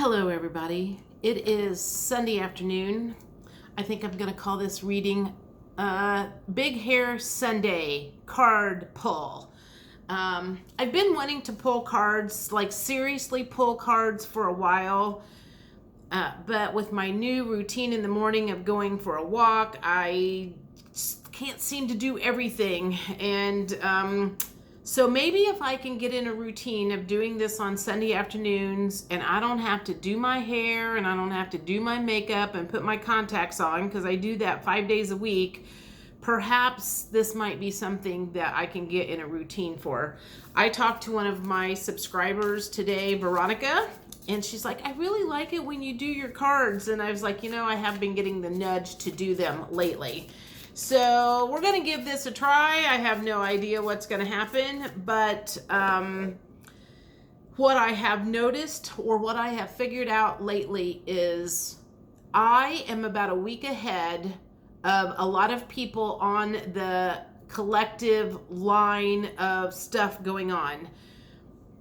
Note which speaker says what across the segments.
Speaker 1: Hello everybody. It is Sunday afternoon. I think I'm going to call this reading Big Hair Sunday card pull. I've been wanting to pull cards, like seriously pull cards for a while. But with my new routine in the morning of going for a walk, I just can't seem to do everything. And so maybe if I can get in a routine of doing this on Sunday afternoons and I don't have to do my hair and I don't have to do my makeup and put my contacts on, because I do that 5 days a week, perhaps this might be something that I can get in a routine for. I talked to one of my subscribers today, Veronica, and she's like, I really like it when you do your cards. And I was like, I have been getting the nudge to do them lately. So we're going to give this a try. I have no idea what's going to happen, but what I have noticed or what I have figured out lately is I am about a week ahead of a lot of people on the collective line of stuff going on.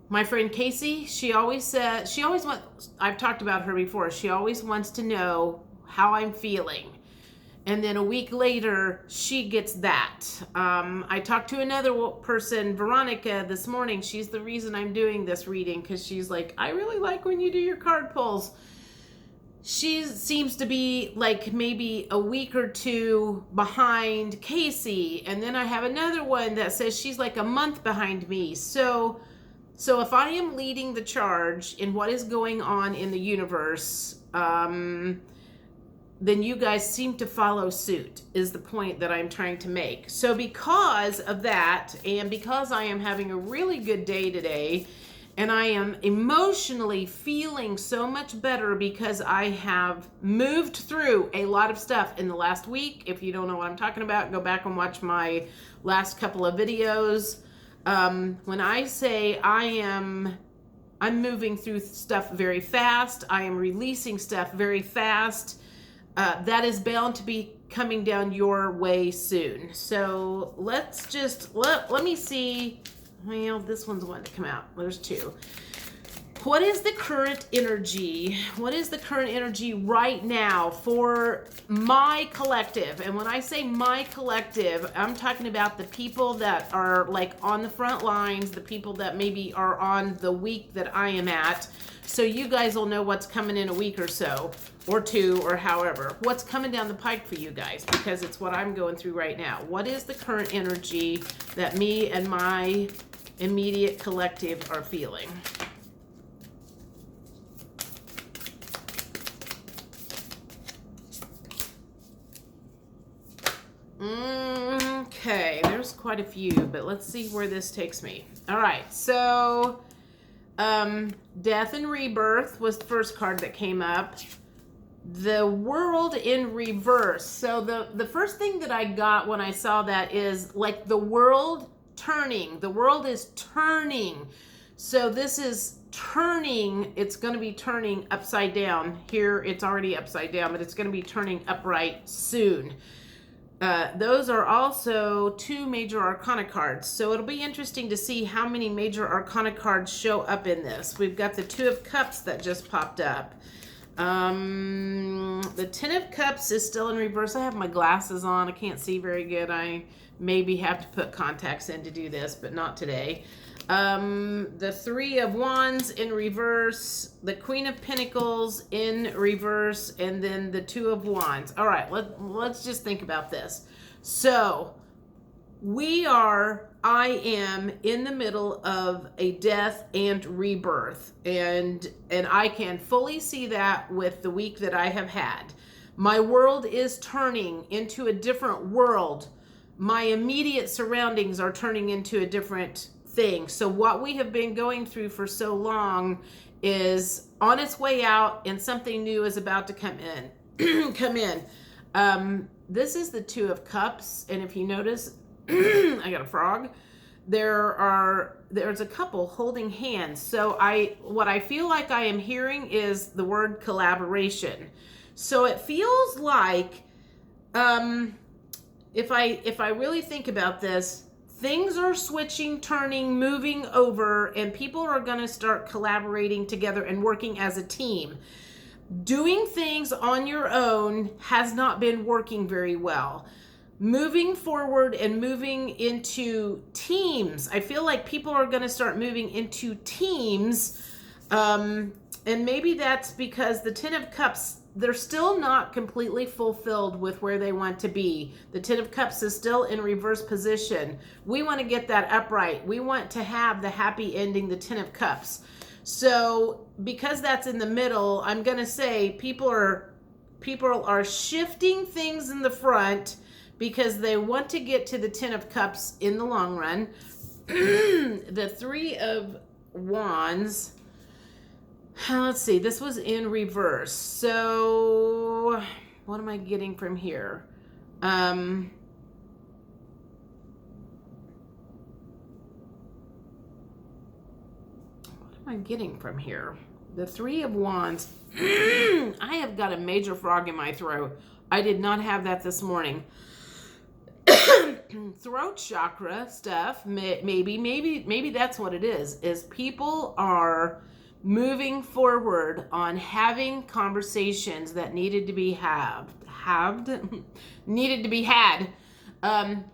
Speaker 1: My friend Casey, I've talked about her before, she always wants to know how I'm feeling. And then a week later, she gets that. I talked to another person, Veronica, this morning. She's the reason I'm doing this reading, because she's like, I really like when you do your card pulls. She seems to be like maybe a week or two behind Casey. And then I have another one that says she's like a month behind me. So if I am leading the charge in what is going on in the universe, then you guys seem to follow suit, is the point that I'm trying to make. So because of that, and because I am having a really good day today, and I am emotionally feeling so much better because I have moved through a lot of stuff in the last week. If you don't know what I'm talking about, go back and watch my last couple of videos. When I say I'm moving through stuff very fast, I am releasing stuff very fast, that is bound to be coming down your way soon. So let's just, let me see. Well, this one's one to come out. There's two. What is the current energy? What is the current energy right now for my collective? And when I say my collective, I'm talking about the people that are like on the front lines, the people that maybe are on the week that I am at. So you guys will know what's coming in a week or so, or two, or however. What's coming down the pike for you guys, because it's what I'm going through right now. What is the current energy that me and my immediate collective are feeling? Okay, there's quite a few, but let's see where this takes me. All right, so Death and Rebirth was the first card that came up. The World in Reverse. So the first thing that I got when I saw that is like the world turning. The world is turning. So this is turning. It's going to be turning upside down. Here it's already upside down, but it's going to be turning upright soon. Those are also two major arcana cards. So it'll be interesting to see how many major arcana cards show up in this. We've got the Two of Cups that just popped up. The Ten of Cups is still in reverse. I have my glasses on. I can't see very good. I maybe have to put contacts in to do this, but not today. The Three of Wands in reverse, the Queen of Pentacles in reverse, and then the Two of Wands. All right, let's just think about this. So I am in the middle of a death and rebirth, and I can fully see that with the week that I have had. My world is turning into a different world. My immediate surroundings are turning into a different thing. So what we have been going through for so long is on its way out, and something new is about to come in. This is the Two of Cups, and if you notice, I got a frog. There's a couple holding hands. So what I feel like I am hearing is the word collaboration. So it feels like, if I really think about this, things are switching, turning, moving over, and people are going to start collaborating together and working as a team. Doing things on your own has not been working very well. Moving forward and moving into teams. I feel like people are going to start moving into teams. And maybe that's because the Ten of Cups, they're still not completely fulfilled with where they want to be. The Ten of Cups is still in reverse position. We want to get that upright. We want to have the happy ending, the Ten of Cups. So because that's in the middle, I'm going to say people are shifting things in the front because they want to get to the Ten of Cups in the long run. The Three of Wands. Let's see. This was in reverse. So what am I getting from here? What am I getting from here? The Three of Wands. I have got a major frog in my throat. I did not have that this morning. Throat chakra stuff. Maybe that's what it is people are moving forward on having conversations that needed to be had.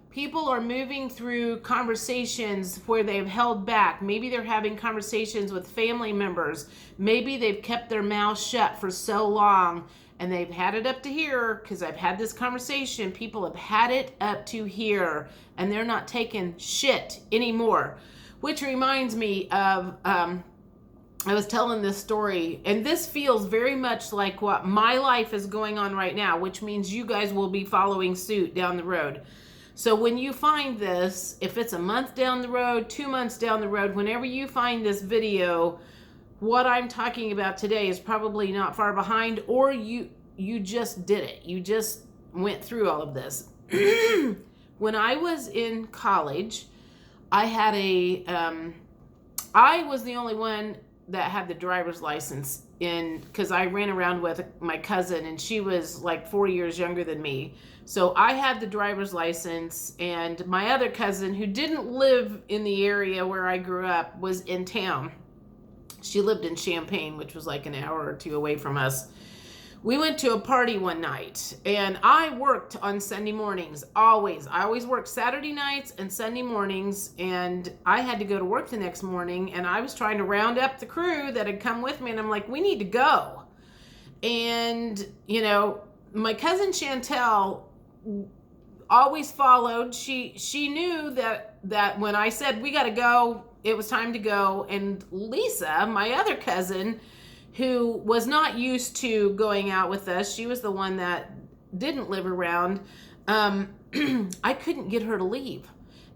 Speaker 1: People are moving through conversations where they've held back. Maybe they're having conversations with family members. Maybe they've kept their mouth shut for so long and they've had it up to here, because I've had this conversation. People have had it up to here and they're not taking shit anymore. Which reminds me of, I was telling this story, and this feels very much like what my life is going on right now, which means you guys will be following suit down the road. So when you find this, if it's a month down the road, 2 months down the road, whenever you find this video, what I'm talking about today is probably not far behind, or you just did it. You just went through all of this. When I was in college, I was the only one that had the driver's license because I ran around with my cousin, and she was like 4 years younger than me. So I had the driver's license, and my other cousin, who didn't live in the area where I grew up, was in town. She lived in Champaign, which was like an hour or two away from us. We went to a party one night, and I worked on Sunday mornings, always. I always worked Saturday nights and Sunday mornings, and I had to go to work the next morning, and I was trying to round up the crew that had come with me, and I'm like, we need to go. And, you know, my cousin Chantel always followed. She knew that when I said we got to go, it was time to go. And Lisa, my other cousin, who was not used to going out with us, she was the one that didn't live around. I couldn't get her to leave.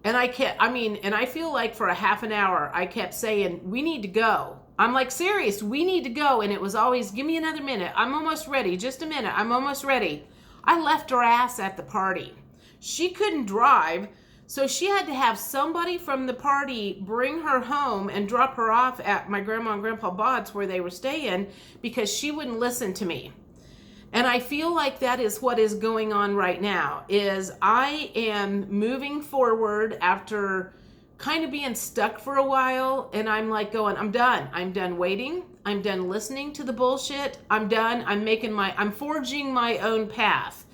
Speaker 1: And I feel like for a half an hour, I kept saying, we need to go. I'm like, serious, we need to go. And it was always, give me another minute. I'm almost ready. Just a minute. I'm almost ready. I left her ass at the party. She couldn't drive, so she had to have somebody from the party bring her home and drop her off at my grandma and grandpa Bod's where they were staying, because she wouldn't listen to me. And I feel like that is what is going on right now, is I am moving forward after kind of being stuck for a while, and I'm like going, I'm done. I'm done waiting. I'm done listening to the bullshit. I'm done. I'm forging my own path,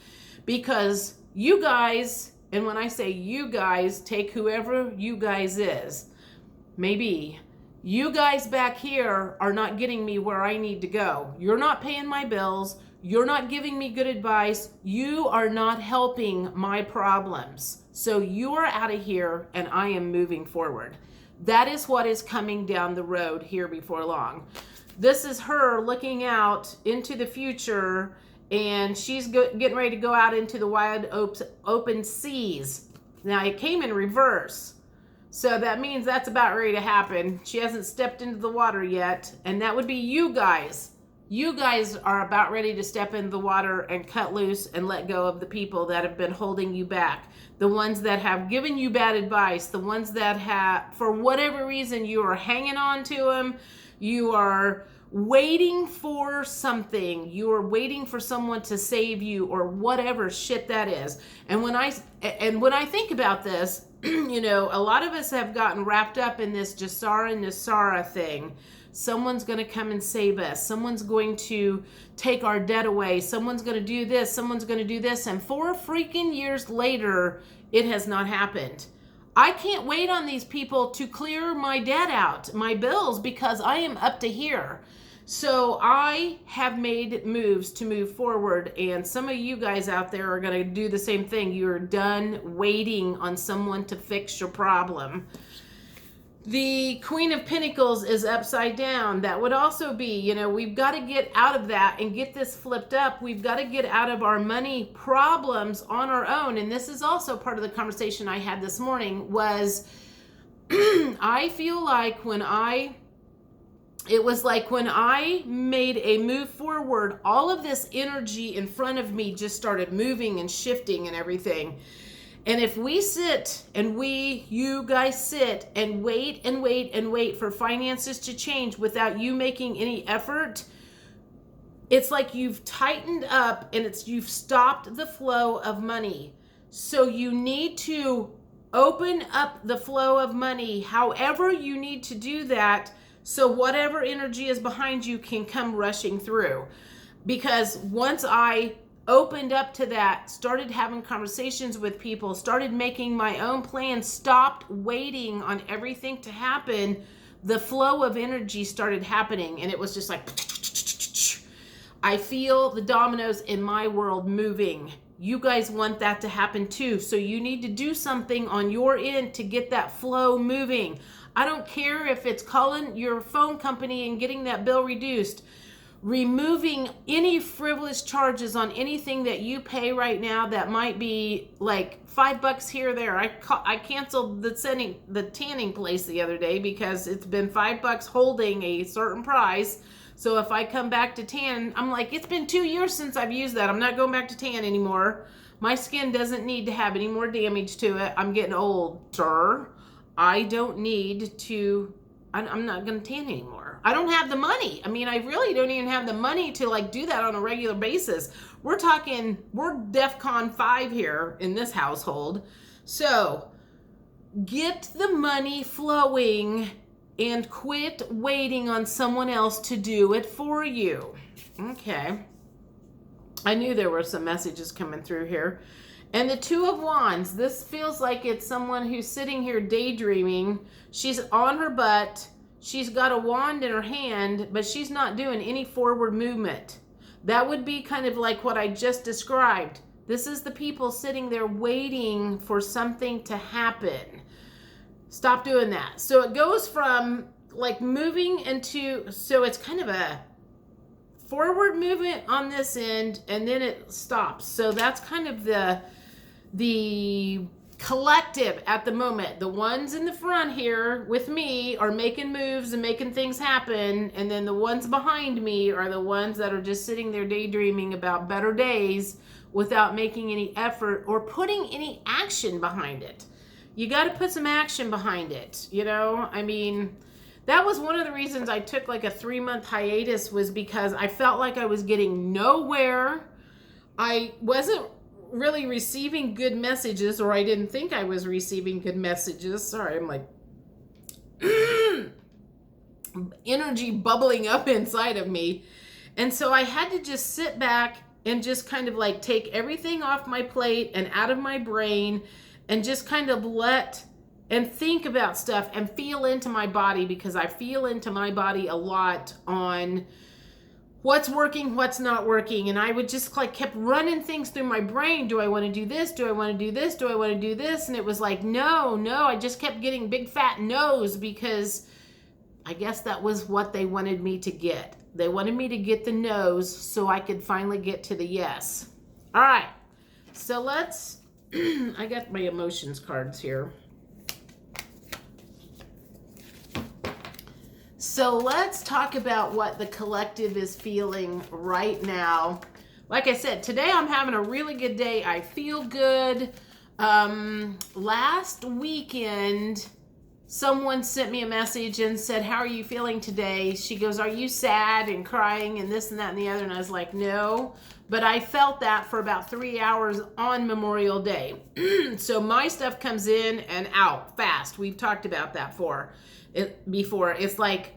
Speaker 1: because you guys, and when I say you guys, take whoever you guys is, maybe you guys back here are not getting me where I need to go. You're not paying my bills. You're not giving me good advice. You are not helping my problems. So you are out of here, and I am moving forward. That is what is coming down the road here before long. This is her looking out into the future, and she's getting ready to go out into the wide open seas. Now, it came in reverse, so that means that's about ready to happen. She hasn't stepped into the water yet, and that would be you guys. You guys are about ready to step into the water and cut loose and let go of the people that have been holding you back. The ones that have given you bad advice, the ones that have, for whatever reason, you are hanging on to them. You are waiting for something. You are waiting for someone to save you, or whatever shit that is. And when I think about this, You know, a lot of us have gotten wrapped up in this Jasara Nasara thing. Someone's going to come and save us. Someone's going to take our debt away. Someone's going to do this. Someone's going to do this. And 4 freaking years later, it has not happened. I can't wait on these people to clear my debt out, my bills, because I am up to here. So I have made moves to move forward, and some of you guys out there are going to do the same thing. You're done waiting on someone to fix your problem. The Queen of Pentacles is upside down. That would also be, you know, we've got to get out of that and get this flipped up. We've got to get out of our money problems on our own. And this is also part of the conversation I had this morning was I feel like it was like when I made a move forward, all of this energy in front of me just started moving and shifting and everything. And if we sit and you guys sit and wait and wait and wait for finances to change without you making any effort, it's like you've tightened up and you've stopped the flow of money. So you need to open up the flow of money, however you need to do that, so whatever energy is behind you can come rushing through. Because once I opened up to that, started having conversations with people, started making my own plans, stopped waiting on everything to happen, the flow of energy started happening. And it was just like, I feel the dominoes in my world moving. You guys want that to happen too. So you need to do something on your end to get that flow moving. I don't care if it's calling your phone company and getting that bill reduced, removing any frivolous charges on anything that you pay right now that might be like $5 here or there. I canceled the tanning place the other day because it's been $5 holding a certain price. So if I come back to tan, I'm like, it's been 2 years since I've used that. I'm not going back to tan anymore. My skin doesn't need to have any more damage to it. I'm getting older. I don't need to, I'm not going to tan anymore. I don't have the money. I mean, I really don't even have the money to like do that on a regular basis. We're DEFCON 5 here in this household. So get the money flowing and quit waiting on someone else to do it for you. Okay. I knew there were some messages coming through here. And the Two of Wands, this feels like it's someone who's sitting here daydreaming. She's on her butt. She's got a wand in her hand, but she's not doing any forward movement. That would be kind of like what I just described. This is the people sitting there waiting for something to happen. Stop doing that. So it goes from like moving into, so it's kind of a forward movement on this end, and then it stops. So that's kind of the collective at the moment. The ones in the front here with me are making moves and making things happen, and then the ones behind me are the ones that are just sitting there daydreaming about better days without making any effort or putting any action behind it. You got to put some action behind it, you know? I mean, that was one of the reasons I took like a 3-month hiatus, was because I felt like I was getting nowhere. I wasn't really receiving good messages, or I didn't think I was receiving good messages. Sorry, I'm like energy bubbling up inside of me. And so I had to just sit back and just kind of like take everything off my plate and out of my brain and just kind of let and think about stuff and feel into my body, because I feel into my body a lot on what's working, what's not working. And I would just like kept running things through my brain. Do I want to do this? Do I want to do this? Do I want to do this? And it was like, no. I just kept getting big fat no's, because I guess that was what they wanted me to get. They wanted me to get the no's so I could finally get to the yes. All right. So let's, I got my emotions cards here. So let's talk about what the collective is feeling right now. Like I said, today I'm having a really good day. I feel good. Last weekend, someone sent me a message and said, how are you feeling today? She goes, are you sad and crying and this and that and the other? And I was like, no, but I felt that for about 3 hours on Memorial Day. So my stuff comes in and out fast. We've talked about that before. It's like,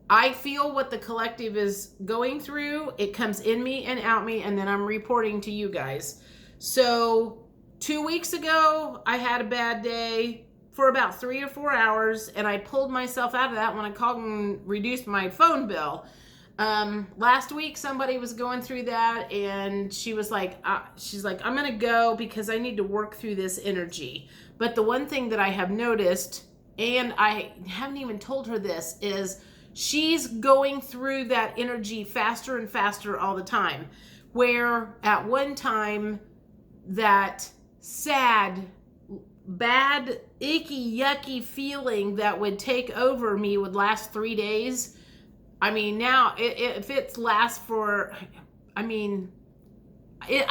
Speaker 1: I feel what the collective is going through. It comes in me and out me, and then I'm reporting to you guys. So 2 weeks ago, I had a bad day for about 3 or 4 hours, and I pulled myself out of that when I called and reduced my phone bill. Last week, somebody was going through that, and she was like, I'm going to go because I need to work through this energy. But the one thing that I have noticed, and I haven't even told her this, is she's going through that energy faster and faster all the time. Where at one time, that sad, bad, icky, yucky feeling that would take over me would last 3 days. I mean, now, if it lasts for, I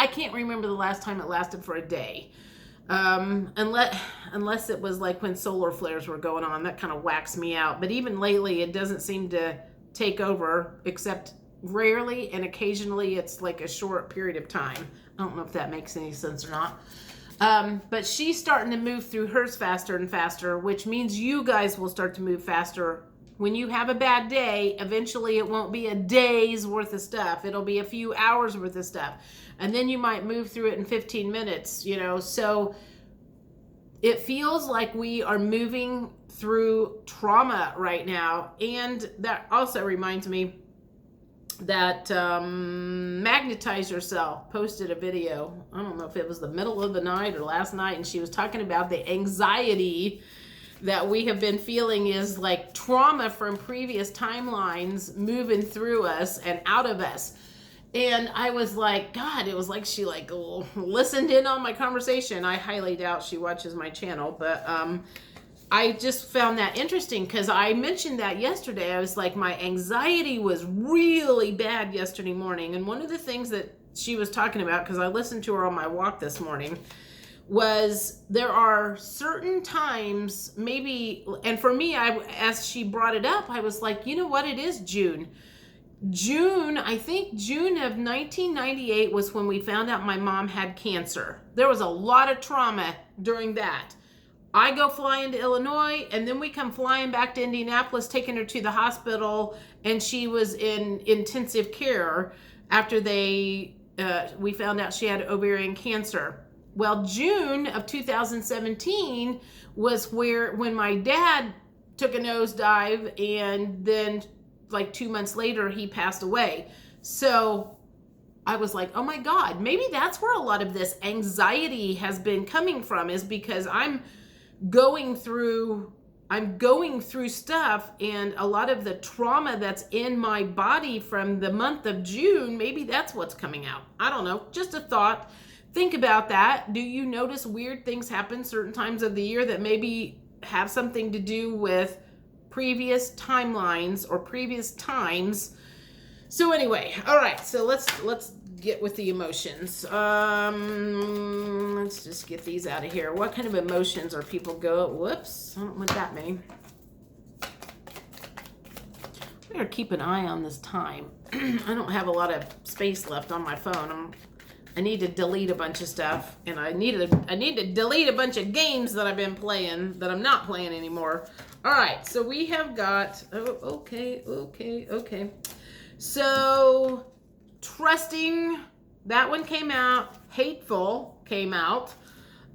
Speaker 1: can't remember the last time it lasted for a day. Unless it was like when solar flares were going on, that kind of whacks me out. But even lately, it doesn't seem to take over, except rarely, and occasionally it's like a short period of time. I don't know if that makes any sense or not. But she's starting to move through hers faster and faster, which means you guys will start to move faster. When you have a bad day, eventually it won't be a day's worth of stuff. It'll be a few hours worth of stuff. And then you might move through it in 15 minutes, So it feels like we are moving through trauma right now. And that also reminds me that Magnetize Yourself posted a video. I don't know if it was the middle of the night or last night. And she was talking about the anxiety that we have been feeling is like trauma from previous timelines moving through us and out of us. And I was like, God, it was like she listened in on my conversation. I highly doubt she watches my channel, but I just found that interesting because I mentioned that yesterday. I was like, my anxiety was really bad yesterday morning. And one of the things that she was talking about, because I listened to her on my walk this morning, was there are certain times maybe, and for me, as she brought it up, I was like, you know what, it is June, I think June of 1998 was when we found out my mom had cancer. There was a lot of trauma during that. I go flying to Illinois, and then we come flying back to Indianapolis, taking her to the hospital, and she was in intensive care after we found out she had ovarian cancer. Well, June of 2017 was when my dad took a nosedive, and then like 2 months later, he passed away. So I was like, oh my God, maybe that's where a lot of this anxiety has been coming from, is because I'm going through stuff, and a lot of the trauma that's in my body from the month of June, maybe that's what's coming out. I don't know, just a thought. Think about that. Do you notice weird things happen certain times of the year that maybe have something to do with previous timelines or previous times? So anyway, all right. So let's get with the emotions. Let's just get these out of here. What kind of emotions are people whoops, I don't want that many. We better keep an eye on this time. I don't have a lot of space left on my phone. I need to delete a bunch of stuff, and I need to delete a bunch of games that I've been playing that I'm not playing anymore. All right, so we have got, okay. So, trusting, that one came out. Hateful came out.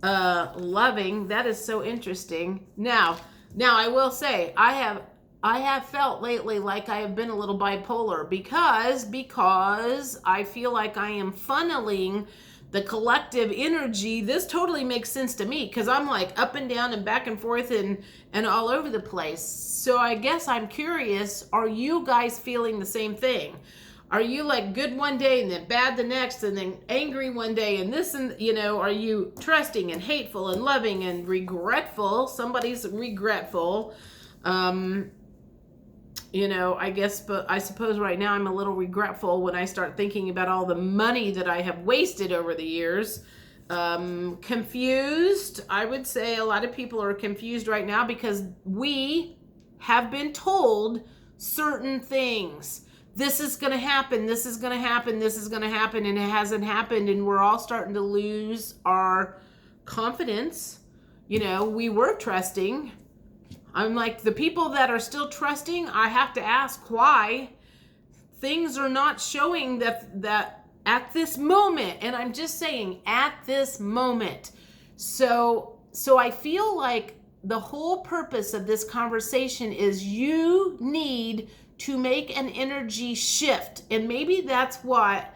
Speaker 1: Loving, that is so interesting. Now I will say, I have felt lately like I have been a little bipolar because I feel like I am funneling the collective energy. This totally makes sense to me because I'm like up and down and back and forth and all over the place. So I guess I'm curious, are you guys feeling the same thing? Are you like good one day and then bad the next and then angry one day and this and, are you trusting and hateful and loving and regretful? Somebody's regretful. I guess, but I suppose right now I'm a little regretful when I start thinking about all the money that I have wasted over the years. Confused. I would say a lot of people are confused right now because we have been told certain things. This is going to happen. This is going to happen. This is going to happen. And it hasn't happened. And we're all starting to lose our confidence. You know, we were trusting. I'm like, the people that are still trusting, I have to ask why things are not showing that at this moment. And I'm just saying at this moment. So I feel like the whole purpose of this conversation is you need to make an energy shift. And maybe that's what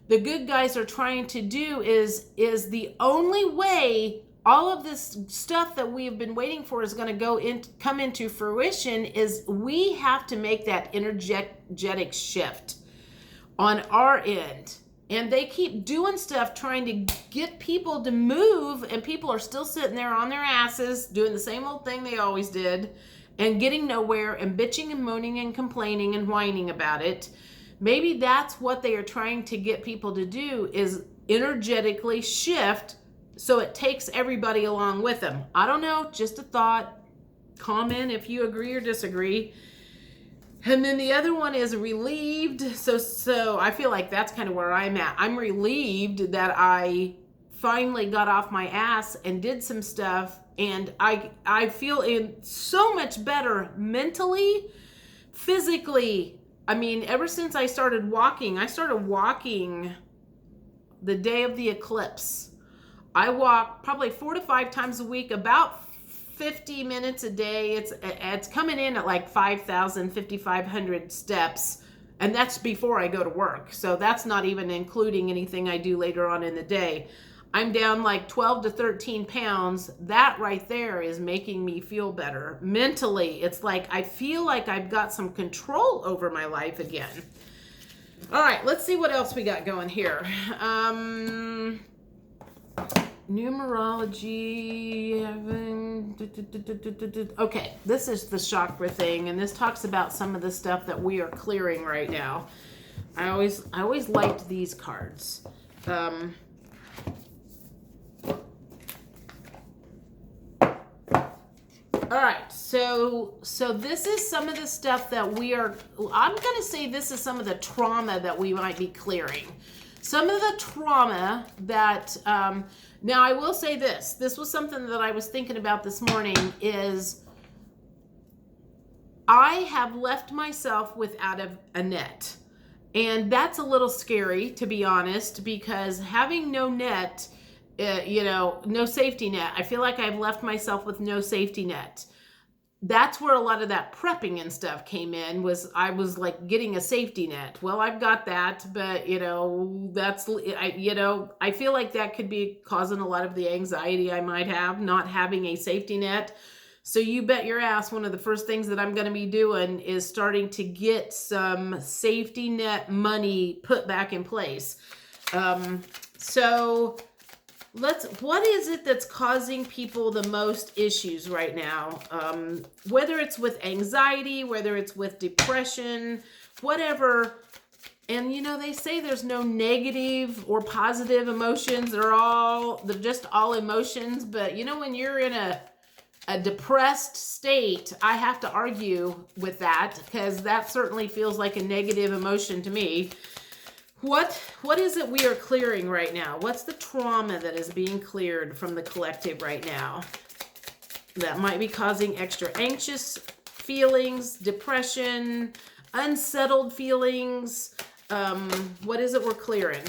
Speaker 1: the good guys are trying to do is the only way all of this stuff that we have been waiting for is going to come into fruition is we have to make that energetic shift on our end. And they keep doing stuff trying to get people to move, and people are still sitting there on their asses doing the same old thing they always did and getting nowhere and bitching and moaning and complaining and whining about it. Maybe that's what they are trying to get people to do is energetically shift so it takes everybody along with them. I don't know, just a thought. Comment if you agree or disagree. And then the other one is relieved. So I feel like that's kind of where I'm at. I'm relieved that I finally got off my ass and did some stuff. And I feel so much better mentally, physically. I mean, ever since I started walking the day of the eclipse. I walk probably 4 to 5 times a week, about 50 minutes a day. It's coming in at like 5,500 steps, and that's before I go to work. So that's not even including anything I do later on in the day. I'm down like 12 to 13 pounds. That right there is making me feel better. Mentally, it's like I feel like I've got some control over my life again. All right, let's see what else we got going here. Numerology. Okay, this is the chakra thing, and this talks about some of the stuff that we are clearing right now. I always liked these cards. All right, so this is some of the stuff that I'm going to say this is some of the trauma that we might be clearing. Some of the trauma that, now I will say this was something that I was thinking about this morning is I have left myself without a net. And that's a little scary, to be honest, because having no net, no safety net, I feel like I've left myself with no safety net. That's where a lot of that prepping and stuff came in, I was like getting a safety net. Well, I've got that, but I feel like that could be causing a lot of the anxiety I might have, not having a safety net. So you bet your ass one of the first things that I'm going to be doing is starting to get some safety net money put back in place. What is it that's causing people the most issues right now? Whether it's with anxiety, whether it's with depression, whatever. And they say there's no negative or positive emotions. They're just all emotions. But when you're in a depressed state, I have to argue with that because that certainly feels like a negative emotion to me. What is it we are clearing right now? What's the trauma that is being cleared from the collective right now that might be causing extra anxious feelings, depression, unsettled feelings? What is it we're clearing?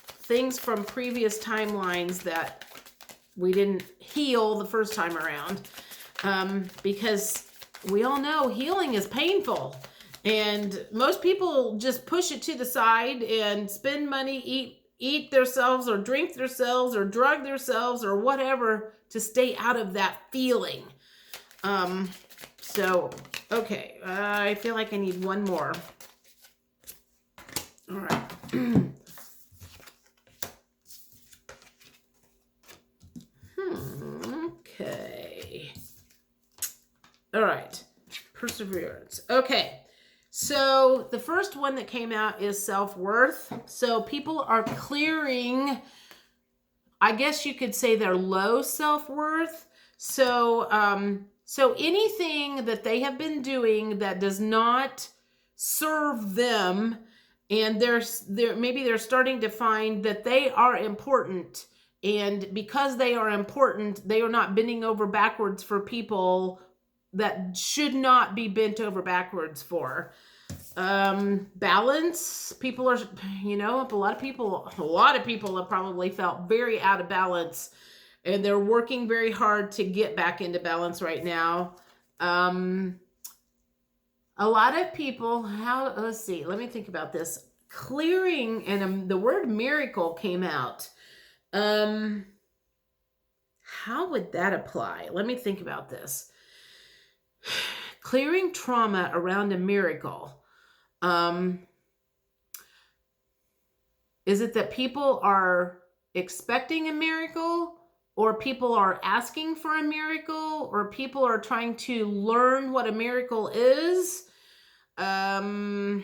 Speaker 1: Things from previous timelines that we didn't heal the first time around. Because we all know healing is painful. And most people just push it to the side and spend money, eat themselves or drink themselves or drug themselves or whatever to stay out of that feeling. Okay, I feel like I need one more. All right. Okay. All right. Perseverance. Okay. So the first one that came out is self-worth. So people are clearing I guess you could say their low self-worth. So, so anything that they have been doing that does not serve them, and maybe they're starting to find that they are important, and because they are important, they are not bending over backwards for people that should not be bent over backwards for. Balance. People are, a lot of people have probably felt very out of balance, and they're working very hard to get back into balance right now. A lot of people, let's see, let me think about this. Clearing, and the word miracle came out. How would that apply? Let me think about this. Clearing trauma around a miracle. Is it that people are expecting a miracle, or people are asking for a miracle, or people are trying to learn what a miracle is? What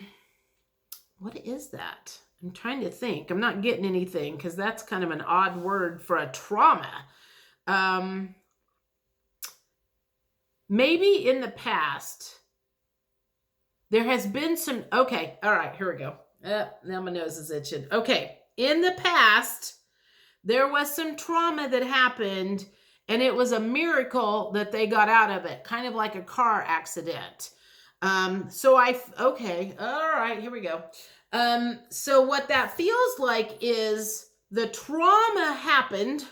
Speaker 1: is that? I'm trying to think. I'm not getting anything, because that's kind of an odd word for a trauma. Maybe in the past, there has been some, okay, all right, here we go. Now my nose is itching. Okay, in the past, there was some trauma that happened, and it was a miracle that they got out of it, kind of like a car accident. Okay, all right, here we go. So what that feels like is the trauma happened,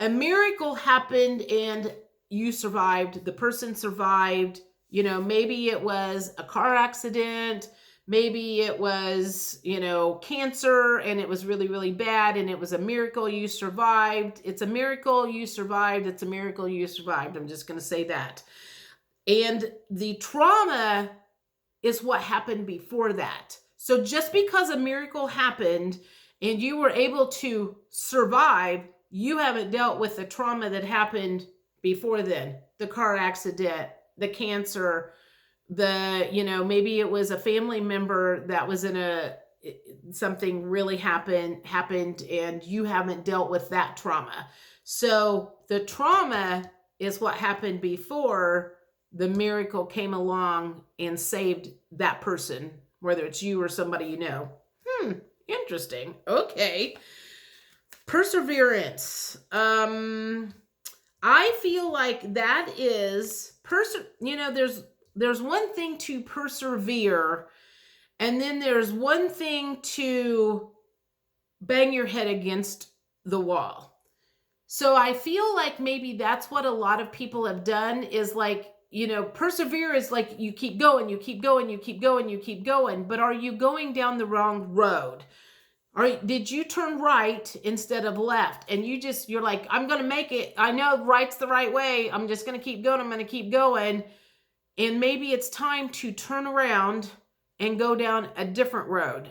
Speaker 1: a miracle happened, and you survived, the person survived. Maybe it was a car accident, maybe it was, cancer, and it was really, really bad, and it was a miracle you survived. It's a miracle you survived. It's a miracle you survived. I'm just going to say that. And the trauma is what happened before that. So just because a miracle happened and you were able to survive, you haven't dealt with the trauma that happened before then. The car accident, the cancer, maybe it was a family member that was in something really happened and you haven't dealt with that trauma. So the trauma is what happened before the miracle came along and saved that person, whether it's you or somebody you know. Interesting. Okay. Perseverance. I feel like that is there's one thing to persevere, and then there's one thing to bang your head against the wall. So I feel like maybe that's what a lot of people have done, is like, persevere is like you keep going, you keep going, you keep going, you keep going. But are you going down the wrong road? Did you turn right instead of left? And you're like, I'm going to make it. I know right's the right way. I'm just going to keep going. I'm going to keep going. And maybe it's time to turn around and go down a different road.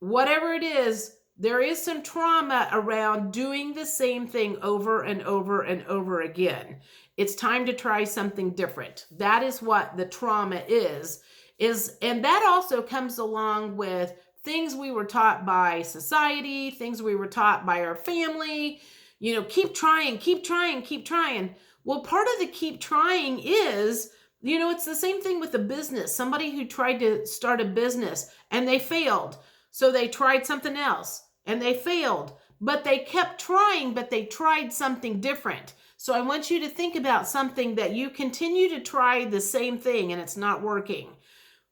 Speaker 1: Whatever it is, there is some trauma around doing the same thing over and over and over again. It's time to try something different. That is what the trauma is. And that also comes along with things we were taught by society, things we were taught by our family. Keep trying, keep trying, keep trying. Well, part of the keep trying is, it's the same thing with a business. Somebody who tried to start a business and they failed. So they tried something else and they failed, but they kept trying, but they tried something different. So I want you to think about something that you continue to try the same thing and it's not working.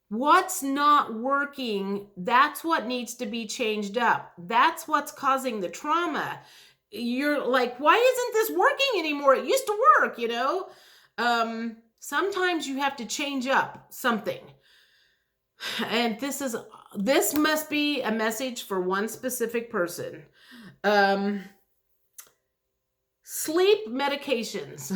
Speaker 1: What's not working, that's what needs to be changed up. That's what's causing the trauma. You're like, why isn't this working anymore? It used to work, Sometimes you have to change up something. And this must be a message for one specific person. Sleep medications.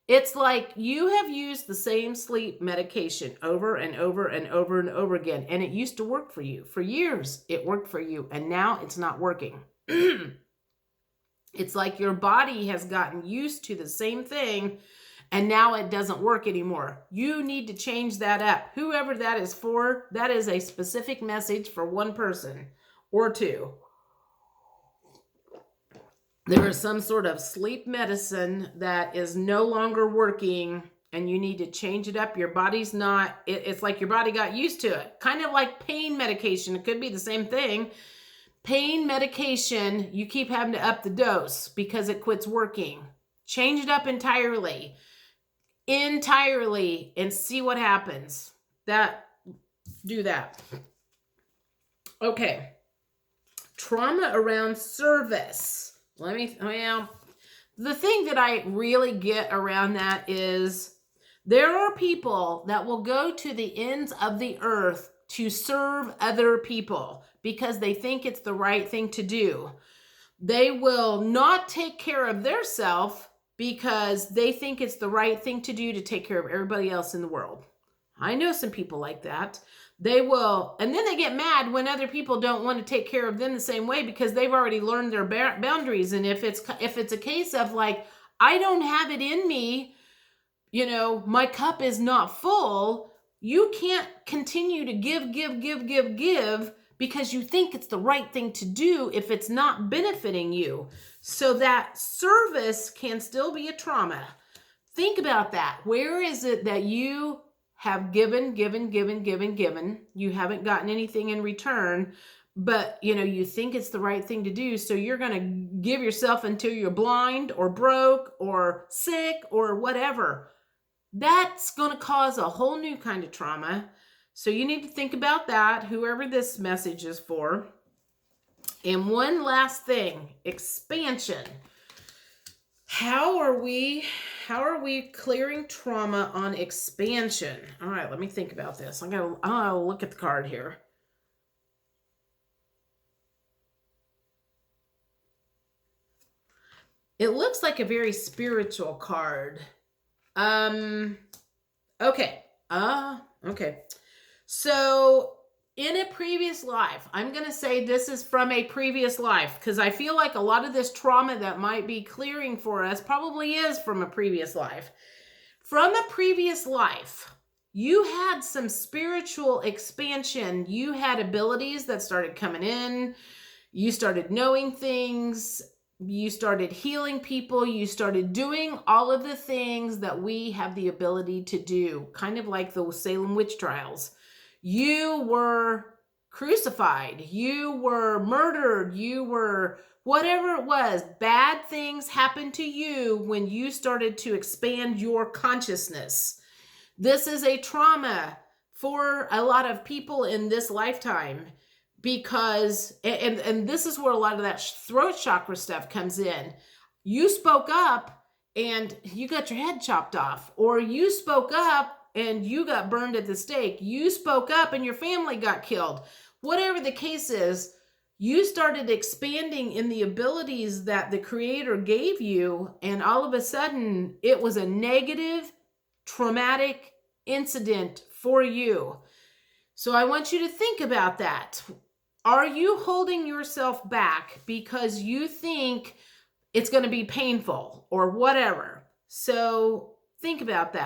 Speaker 1: It's like you have used the same sleep medication over and over and over and over again. And it used to work for you. For years, it worked for you. And now it's not working. It's like your body has gotten used to the same thing. And now it doesn't work anymore. You need to change that up. Whoever that is for, that is a specific message for one person or two. there is some sort of sleep medicine that is no longer working and you need to change it up. Your body's not, it's like your body got used to it. Kind of like pain medication. It could be the same thing. Pain medication, you keep having to up the dose because it quits working. Change it up entirely, and see what happens. Do that. Okay. Trauma around service. The thing that I really get around that is there are people that will go to the ends of the earth to serve other people because they think it's the right thing to do. They will not take care of their self because they think it's the right thing to do to take care of everybody else in the world. I know some people like that. They will, and then they get mad when other people don't want to take care of them the same way because they've already learned their boundaries. And if it's a case of like, I don't have it in me, my cup is not full, you can't continue to give because you think it's the right thing to do if it's not benefiting you. So that service can still be a trauma. Think about that. Where is it that you have given? You haven't gotten anything in return, but you think it's the right thing to do. So you're going to give yourself until you're blind or broke or sick or whatever. That's going to cause a whole new kind of trauma. So you need to think about that, whoever this message is for. And one last thing, expansion. How are we clearing trauma on expansion? All right, let me think about this. I'll look at the card here. It looks like a very spiritual card. Okay. So in a previous life, I'm going to say this is from a previous life because I feel like a lot of this trauma that might be clearing for us probably is from a previous life. From a previous life, you had some spiritual expansion. You had abilities that started coming in. You started knowing things. You started healing people. You started doing all of the things that we have the ability to do, kind of like the Salem witch trials. You were crucified. You were murdered. You were whatever it was. Bad things happened to you when you started to expand your consciousness. This is a trauma for a lot of people in this lifetime. Because, and this is where a lot of that throat chakra stuff comes in. You spoke up and you got your head chopped off, or you spoke up and you got burned at the stake. You spoke up and your family got killed. Whatever the case is, you started expanding in the abilities that the Creator gave you, and all of a sudden it was a negative, traumatic incident for you. So I want you to think about that. Are you holding yourself back because you think it's going to be painful or whatever? So think about that.